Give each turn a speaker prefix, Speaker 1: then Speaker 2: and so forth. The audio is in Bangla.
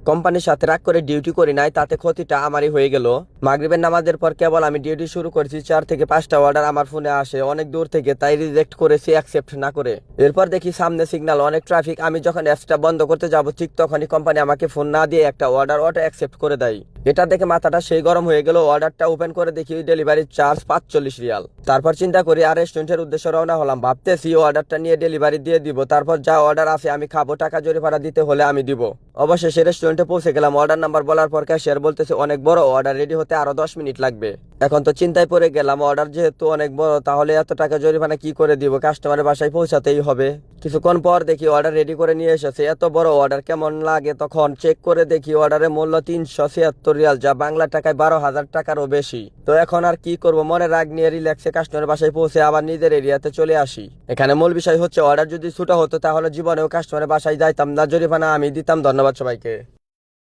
Speaker 1: কোম্পানির সাথে রাগ করে ডিউটি করি নাই, তাতে ক্ষতিটা আমারই হয়ে গেল। মাগরিবের নামাজের পর কেবল আমি ডিউটি শুরু করেছি, 4 থেকে 5টা অর্ডার আমার ফোনে আসে অনেক দূর থেকে, তাই রিজেক্ট করেছি অ্যাকসেপ্ট না করে। এরপর দেখি সামনে সিগন্যাল, অনেক ট্রাফিক। আমি যখন অ্যাপসটা বন্ধ করতে যাব ঠিক তখনই কোম্পানি আমাকে ফোন না দিয়ে একটা অর্ডার অটো অ্যাকসেপ্ট করে দেয়। এটা দেখে মাথাটা সেই গরম হয়ে গেল। অর্ডারটা ওপেন করে দেখি ডেলিভারি চার্জ 45 রিয়াল। তারপর চিন্তা করি আর রেস্টুরেন্টের উদ্দেশ্যে রওনা হলাম। ভাবতেছি অর্ডারটা নিয়ে ডেলিভারি দিয়ে দিব, তারপর যা অর্ডার আছে আমি খাবো, টাকা জরিমানা দিতে হলে আমি দিব। অবশেষে রেস্টুরেন্টে পৌঁছে গেলাম। অর্ডার নাম্বার বলার পর ক্যাশিয়ার বলতেছে অনেক বড় অর্ডার, রেডি হতে আরো 10 মিনিট লাগবে। এখন তো চিন্তায় পড়ে গেলাম, অর্ডার যেহেতু অনেক বড়, তাহলে এত টাকা জরিমানা কি করে দিব, কাস্টমারের বাসায় পৌঁছাতেই হবে। কিছুক্ষণ পর দেখি অর্ডার রেডি করে নিয়ে এসেছে। এত বড় অর্ডার কেমন লাগে তখন চেক করে দেখি অর্ডারের মূল্য 376 রিয়াল, যা বাংলা টাকায় 12,000 টাকারও বেশি। তো এখন আর কি করব, মনে রাগ নিয়ে রিল্যাক্সে কাস্টমারের বাসায় পৌঁছে আবার নিজের এরিয়াতে চলে আসি। এখানে মূল বিষয় হচ্ছে অর্ডার যদি ছোট হতো তাহলে জীবনেও কাস্টমারের বাসায় যাইতাম না, জরিমানা আমি দিতাম। ধন্যবাদ সবাইকে।